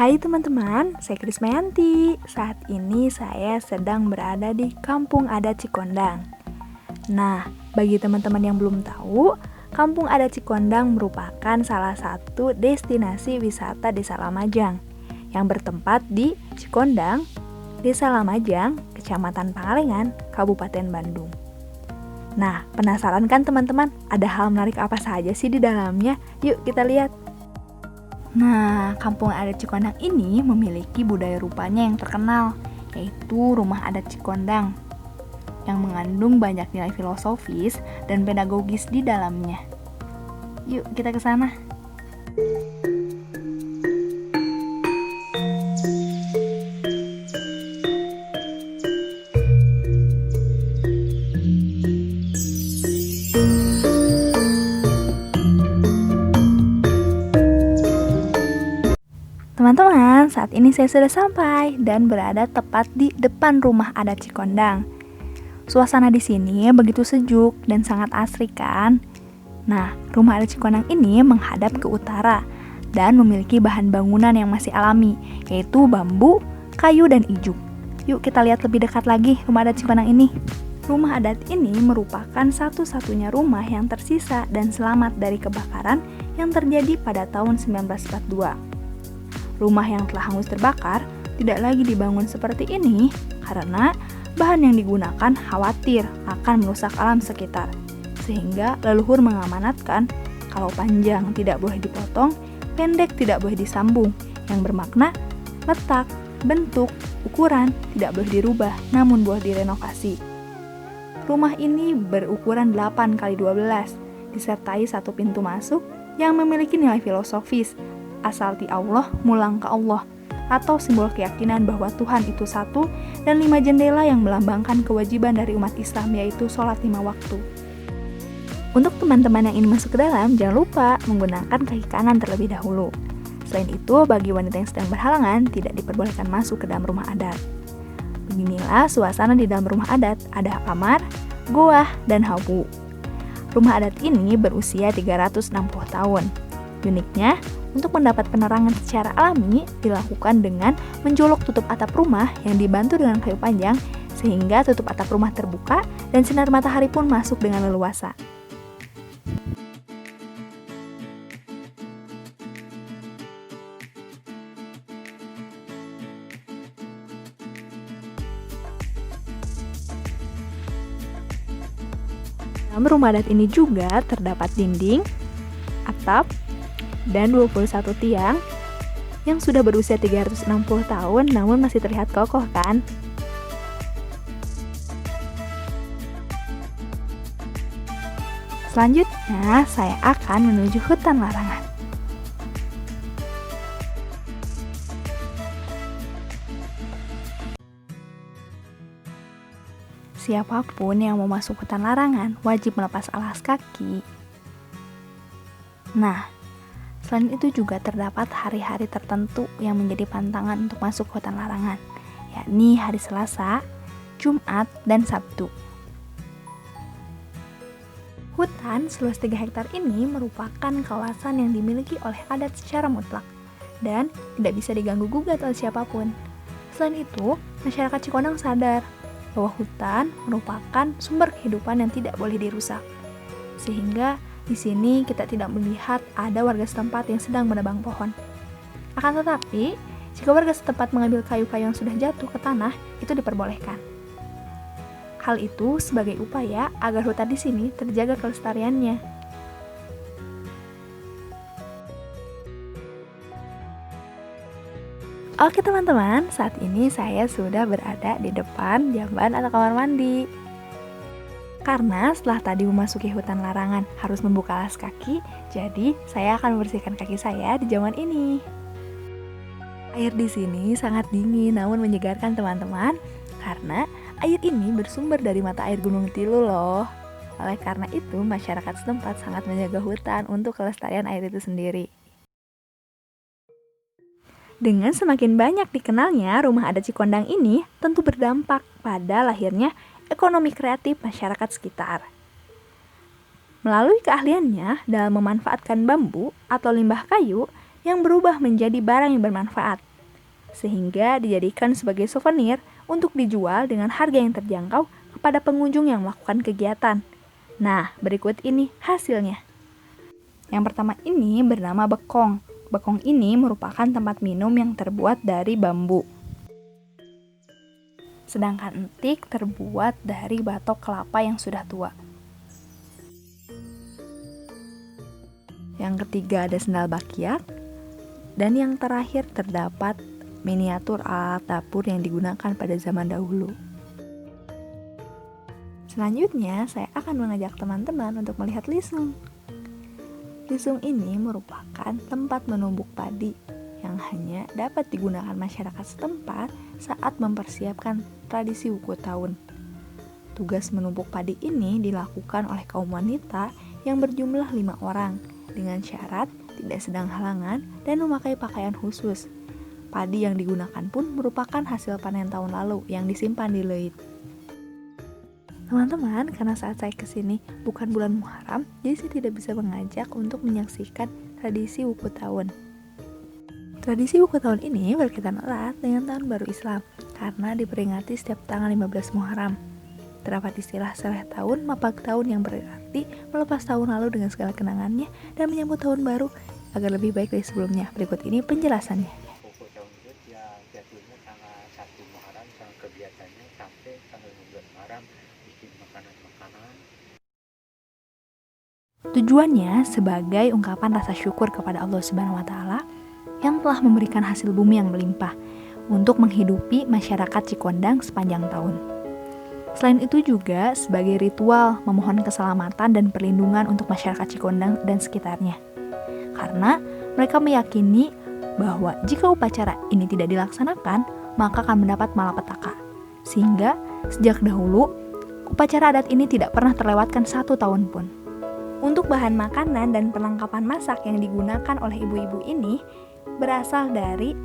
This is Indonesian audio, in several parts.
Hai teman-teman, saya Krismayanti. Saat ini saya sedang berada di Kampung Adat Cikondang. Nah, bagi teman-teman yang belum tahu, Kampung Adat Cikondang merupakan salah satu destinasi wisata Desa Lamajang yang bertempat di Cikondang, Desa Lamajang, Kecamatan Pangalengan, Kabupaten Bandung. Nah, penasaran kan teman-teman? Ada hal menarik apa saja sih di dalamnya? Yuk kita lihat. Nah, Kampung Adat Cikondang ini memiliki budaya rupanya yang terkenal, yaitu Rumah Adat Cikondang, yang mengandung banyak nilai filosofis dan pedagogis di dalamnya. Yuk kita ke sana. Teman-teman, saat ini saya sudah sampai dan berada tepat di depan Rumah Adat Cikondang. Suasana di sini begitu sejuk dan sangat asri kan? Nah, Rumah Adat Cikondang ini menghadap ke utara dan memiliki bahan bangunan yang masih alami, yaitu bambu, kayu, dan ijuk. Yuk kita lihat lebih dekat lagi Rumah Adat Cikondang ini. Rumah adat ini merupakan satu-satunya rumah yang tersisa dan selamat dari kebakaran yang terjadi pada tahun 1942. Rumah yang telah hangus terbakar tidak lagi dibangun seperti ini karena bahan yang digunakan khawatir akan merusak alam sekitar. Sehingga leluhur mengamanatkan kalau panjang tidak boleh dipotong, pendek tidak boleh disambung, yang bermakna letak, bentuk, ukuran tidak boleh dirubah namun boleh direnovasi. Rumah ini berukuran 8x12, disertai satu pintu masuk yang memiliki nilai filosofis, asal ti Allah, mulang ke Allah, atau simbol keyakinan bahwa Tuhan itu satu, dan 5 jendela yang melambangkan kewajiban dari umat Islam, yaitu sholat 5 waktu. Untuk teman-teman yang ingin masuk ke dalam, jangan lupa menggunakan kaki kanan terlebih dahulu. Selain itu, bagi wanita yang sedang berhalangan, tidak diperbolehkan masuk ke dalam rumah adat. Beginilah suasana di dalam rumah adat, ada kamar, goa, dan hawu. Rumah adat ini berusia 360 tahun. Uniknya, untuk mendapat penerangan secara alami dilakukan dengan menjolok tutup atap rumah yang dibantu dengan kayu panjang sehingga tutup atap rumah terbuka dan sinar matahari pun masuk dengan leluasa. Dalam rumah adat ini juga terdapat dinding, atap, dan 21 tiang yang sudah berusia 360 tahun namun masih terlihat kokoh kan? Selanjutnya saya akan menuju hutan larangan. Siapapun yang mau masuk hutan larangan wajib melepas alas kaki. Nah, selain itu juga terdapat hari-hari tertentu yang menjadi pantangan untuk masuk hutan larangan, yakni hari Selasa, Jumat, dan Sabtu. Hutan seluas 3 hektar ini merupakan kawasan yang dimiliki oleh adat secara mutlak dan tidak bisa diganggu-gugat oleh siapapun. Selain itu, masyarakat Cikondang sadar bahwa hutan merupakan sumber kehidupan yang tidak boleh dirusak. Sehingga di sini kita tidak melihat ada warga setempat yang sedang menebang pohon. Akan tetapi, jika warga setempat mengambil kayu-kayu yang sudah jatuh ke tanah, itu diperbolehkan. Hal itu sebagai upaya agar hutan di sini terjaga kelestariannya. Oke teman-teman, saat ini saya sudah berada di depan jamban atau kamar mandi. Karena setelah tadi memasuki hutan larangan harus membuka alas kaki, jadi saya akan membersihkan kaki saya di jamban ini. Air di sini sangat dingin namun menyegarkan teman-teman, karena air ini bersumber dari mata air Gunung Tilu loh. Oleh karena itu, masyarakat setempat sangat menjaga hutan untuk kelestarian air itu sendiri. Dengan semakin banyak dikenalnya Rumah Adat Cikondang ini tentu berdampak pada lahirnya ekonomi kreatif masyarakat sekitar. Melalui keahliannya dalam memanfaatkan bambu atau limbah kayu yang berubah menjadi barang yang bermanfaat, sehingga dijadikan sebagai souvenir untuk dijual dengan harga yang terjangkau kepada pengunjung yang melakukan kegiatan. Nah, berikut ini hasilnya. Yang pertama ini bernama bekong. Bekong ini merupakan tempat minum yang terbuat dari bambu. Sedangkan entik terbuat dari batok kelapa yang sudah tua. Yang ketiga ada sendal bakyak. Dan yang terakhir terdapat miniatur alat dapur yang digunakan pada zaman dahulu. Selanjutnya, saya akan mengajak teman-teman untuk melihat lisung. Lisung ini merupakan tempat menumbuk padi yang hanya dapat digunakan masyarakat setempat saat mempersiapkan tradisi wuku tahun. Tugas menumbuk padi ini dilakukan oleh kaum wanita yang berjumlah 5 orang dengan syarat tidak sedang halangan dan memakai pakaian khusus. Padi yang digunakan pun merupakan hasil panen tahun lalu yang disimpan di leit. Teman-teman, karena saat saya kesini bukan bulan Muharram, jadi saya tidak bisa mengajak untuk menyaksikan tradisi wuku tahun. Tradisi wuku tahun ini berkaitan erat dengan tahun baru Islam, karena diperingati setiap tanggal 15 Muharram. Terdapat istilah seleh tahun, mapak tahun yang berarti melepas tahun lalu dengan segala kenangannya dan menyambut tahun baru agar lebih baik dari sebelumnya. Berikut ini penjelasannya. Wuku tahun itu ya jatuhnya tanggal 1 Muharram sama kegiatannya sampai tanggal 15 Muharram. Makanan-makanan. Tujuannya sebagai ungkapan rasa syukur kepada Allah Subhanahu wa taala yang telah memberikan hasil bumi yang melimpah untuk menghidupi masyarakat Cikondang sepanjang tahun. Selain itu juga sebagai ritual memohon keselamatan dan perlindungan untuk masyarakat Cikondang dan sekitarnya. Karena mereka meyakini bahwa jika upacara ini tidak dilaksanakan, maka akan mendapat malapetaka. Sehingga sejak dahulu upacara adat ini tidak pernah terlewatkan 1 tahun pun. Untuk bahan makanan dan perlengkapan masak yang digunakan oleh ibu-ibu ini berasal dari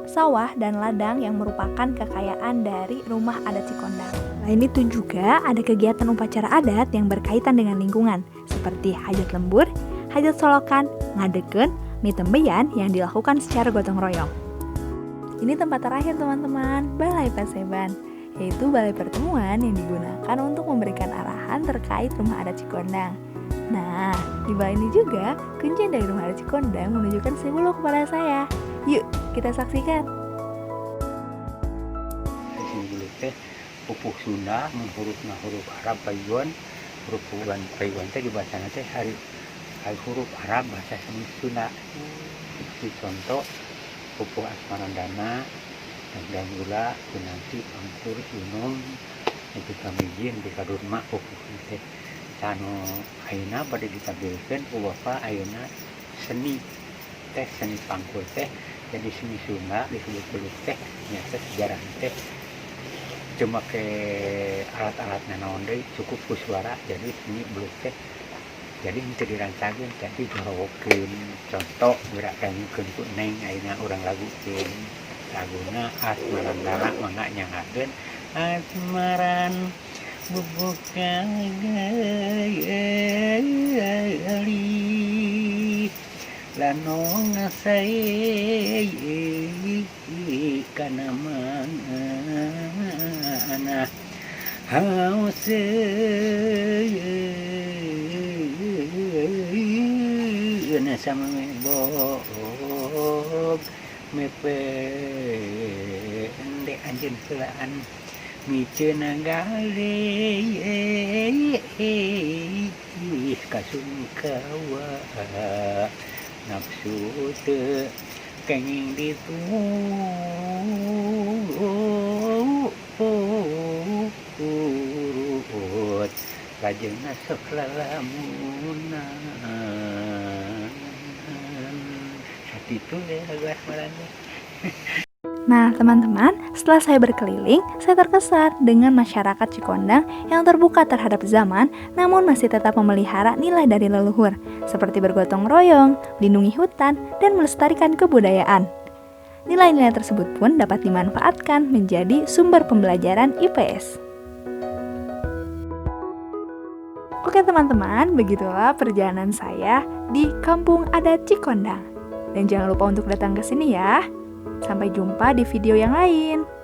sawah dan ladang yang merupakan kekayaan dari rumah adat Cikondang. Selain itu juga ada kegiatan upacara adat yang berkaitan dengan lingkungan seperti hajat lembur, hajat solokan, ngadeken, mitembeyan yang dilakukan secara gotong royong. Ini tempat terakhir teman-teman, Balai Paseban, yaitu balai pertemuan yang digunakan untuk memberikan arahan terkait rumah adat Cikondang. Nah, di balai ini juga kuncian dari rumah adat Cikondang menunjukkan simbol kepada saya. Yuk, kita saksikan. Di sini dulu teh pupuk Sunda huruf Arab Payuan, huruf Payuan teh dibacanya teh hari huruf Arab bahasa Sunda. Itu contoh pupuk asmarandana dan gula nanti angkur unung itu kami jin di kadurma pupuk teh cano ayeuna pada ditampilkan uapa ayeuna seni teh seni pangkur teh jadi seni Sunda disebut belut teh nyata sejarah teh cuma ke alat-alat naon deui cukup ku suara jadi seni belut teh jadi itu dirancangkeun jadi dihorowokeun contoh gerak dangukeun ku neng ayeuna urang lagukeun laguna asmarandana mangga nyangakeun asmaran bubuka gali lanong sae kana mana haus na sama mebog mepe ende anjeun helaan miceuna gale kasungkawa nafsu teu kenging diturut lajenna sok lalamunan itu ya lagu asmaranya. Nah teman-teman, setelah saya berkeliling, saya terkesan dengan masyarakat Cikondang yang terbuka terhadap zaman, namun masih tetap memelihara nilai dari leluhur, seperti bergotong royong, melindungi hutan, dan melestarikan kebudayaan. Nilai-nilai tersebut pun dapat dimanfaatkan menjadi sumber pembelajaran IPS. Oke teman-teman, begitulah perjalanan saya di Kampung Adat Cikondang. Dan jangan lupa untuk datang ke sini ya. Sampai jumpa di video yang lain.